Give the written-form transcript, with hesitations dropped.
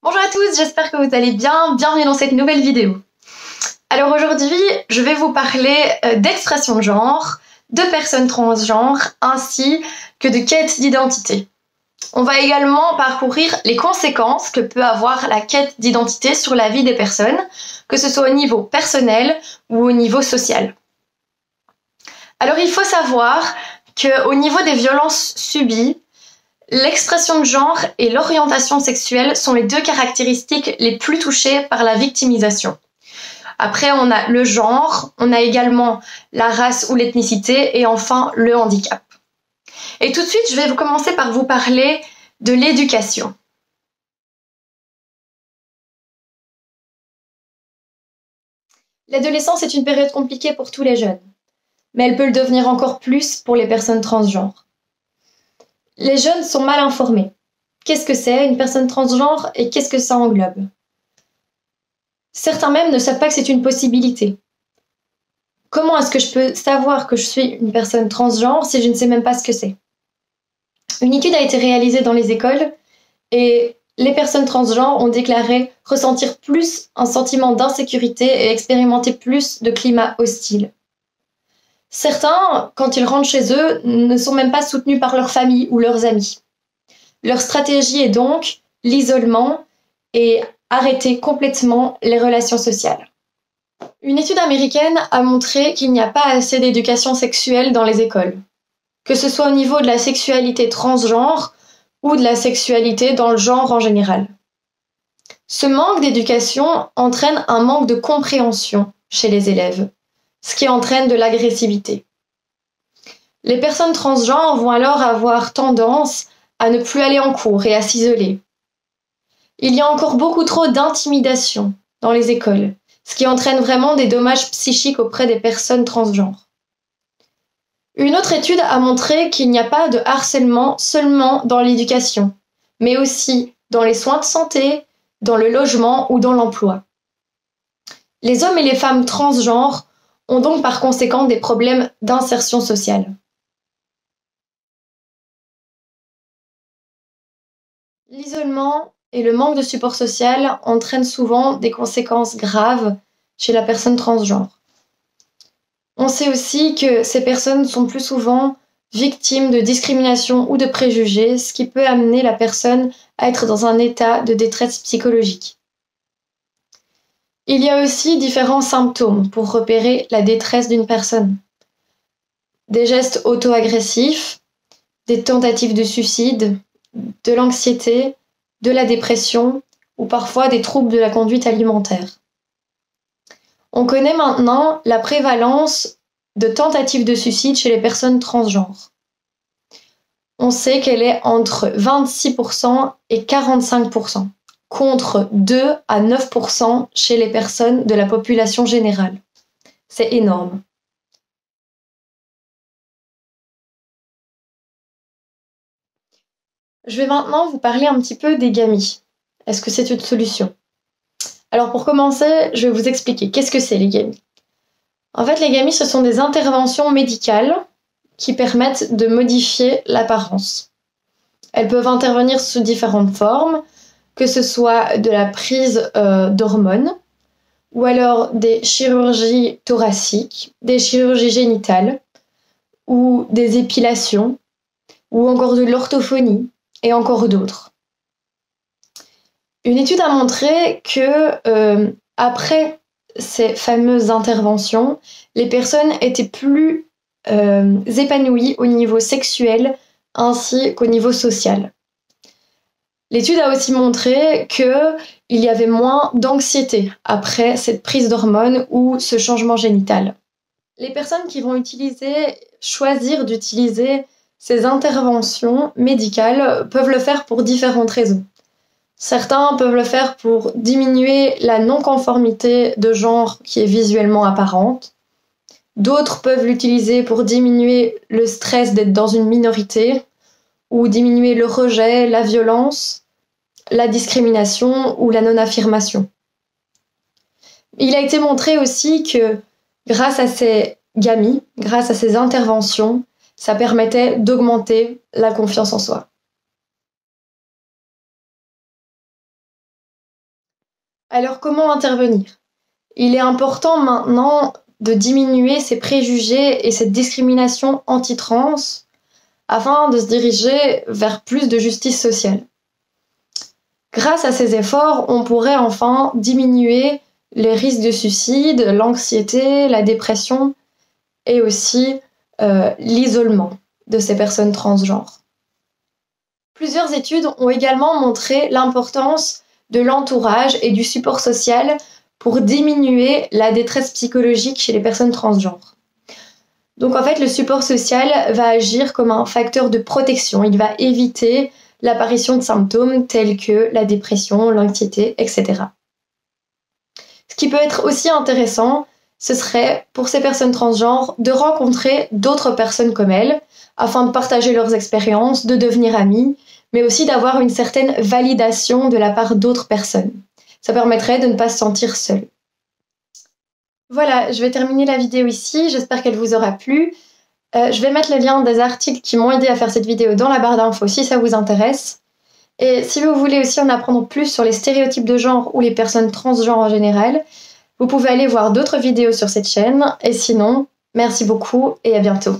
Bonjour à tous, j'espère que vous allez bien. Bienvenue dans cette nouvelle vidéo. Alors aujourd'hui, je vais vous parler d'expression de genre, de personnes transgenres, ainsi que de quête d'identité. On va également parcourir les conséquences que peut avoir la quête d'identité sur la vie des personnes, que ce soit au niveau personnel ou au niveau social. Alors il faut savoir qu'au niveau des violences subies, l'expression de genre et l'orientation sexuelle sont les deux caractéristiques les plus touchées par la victimisation. Après, on a le genre, on a également la race ou l'ethnicité et enfin le handicap. Et tout de suite, je vais commencer par vous parler de l'éducation. L'adolescence est une période compliquée pour tous les jeunes, mais elle peut le devenir encore plus pour les personnes transgenres. Les jeunes sont mal informés. Qu'est-ce que c'est une personne transgenre et qu'est-ce que ça englobe? Certains même ne savent pas que c'est une possibilité. Comment est-ce que je peux savoir que je suis une personne transgenre si je ne sais même pas ce que c'est? Une étude a été réalisée dans les écoles et les personnes transgenres ont déclaré ressentir plus un sentiment d'insécurité et expérimenter plus de climat hostile. Certains, quand ils rentrent chez eux, ne sont même pas soutenus par leur famille ou leurs amis. Leur stratégie est donc l'isolement et arrêter complètement les relations sociales. Une étude américaine a montré qu'il n'y a pas assez d'éducation sexuelle dans les écoles, que ce soit au niveau de la sexualité transgenre ou de la sexualité dans le genre en général. Ce manque d'éducation entraîne un manque de compréhension chez les élèves, ce qui entraîne de l'agressivité. Les personnes transgenres vont alors avoir tendance à ne plus aller en cours et à s'isoler. Il y a encore beaucoup trop d'intimidation dans les écoles, ce qui entraîne vraiment des dommages psychiques auprès des personnes transgenres. Une autre étude a montré qu'il n'y a pas de harcèlement seulement dans l'éducation, mais aussi dans les soins de santé, dans le logement ou dans l'emploi. Les hommes et les femmes transgenres ont donc par conséquent des problèmes d'insertion sociale. L'isolement et le manque de support social entraînent souvent des conséquences graves chez la personne transgenre. On sait aussi que ces personnes sont plus souvent victimes de discrimination ou de préjugés, ce qui peut amener la personne à être dans un état de détresse psychologique. Il y a aussi différents symptômes pour repérer la détresse d'une personne. Des gestes auto-agressifs, des tentatives de suicide, de l'anxiété, de la dépression ou parfois des troubles de la conduite alimentaire. On connaît maintenant la prévalence de tentatives de suicide chez les personnes transgenres. On sait qu'elle est entre 26% et 45%, contre 2 à 9% chez les personnes de la population générale. C'est énorme. Je vais maintenant vous parler un petit peu des GAMI. Est-ce que c'est une solution? Alors pour commencer, je vais vous expliquer qu'est-ce que c'est les GAMI. En fait, les GAMI, ce sont des interventions médicales qui permettent de modifier l'apparence. Elles peuvent intervenir sous différentes formes, que ce soit de la prise d'hormones, ou alors des chirurgies thoraciques, des chirurgies génitales, ou des épilations, ou encore de l'orthophonie, et encore d'autres. Une étude a montré que après ces fameuses interventions, les personnes étaient plus épanouies au niveau sexuel ainsi qu'au niveau social. L'étude a aussi montré qu'il y avait moins d'anxiété après cette prise d'hormones ou ce changement génital. Les personnes qui vont choisir d'utiliser ces interventions médicales peuvent le faire pour différentes raisons. Certains peuvent le faire pour diminuer la non-conformité de genre qui est visuellement apparente. D'autres peuvent l'utiliser pour diminuer le stress d'être dans une minorité ou diminuer le rejet, la violence, la discrimination ou la non-affirmation. Il a été montré aussi que grâce à ces GAMI, grâce à ces interventions, ça permettait d'augmenter la confiance en soi. Alors comment intervenir? Il est important maintenant de diminuer ces préjugés et cette discrimination anti-trans afin de se diriger vers plus de justice sociale. Grâce à ces efforts, on pourrait enfin diminuer les risques de suicide, l'anxiété, la dépression et aussi l'isolement de ces personnes transgenres. Plusieurs études ont également montré l'importance de l'entourage et du support social pour diminuer la détresse psychologique chez les personnes transgenres. Donc en fait, le support social va agir comme un facteur de protection. Il va éviter l'apparition de symptômes tels que la dépression, l'anxiété, etc. Ce qui peut être aussi intéressant, ce serait pour ces personnes transgenres de rencontrer d'autres personnes comme elles, afin de partager leurs expériences, de devenir amies, mais aussi d'avoir une certaine validation de la part d'autres personnes. Ça permettrait de ne pas se sentir seule. Voilà, je vais terminer la vidéo ici, j'espère qu'elle vous aura plu. Je vais mettre le lien des articles qui m'ont aidé à faire cette vidéo dans la barre d'infos si ça vous intéresse. Et si vous voulez aussi en apprendre plus sur les stéréotypes de genre ou les personnes transgenres en général, vous pouvez aller voir d'autres vidéos sur cette chaîne. Et sinon, merci beaucoup et à bientôt.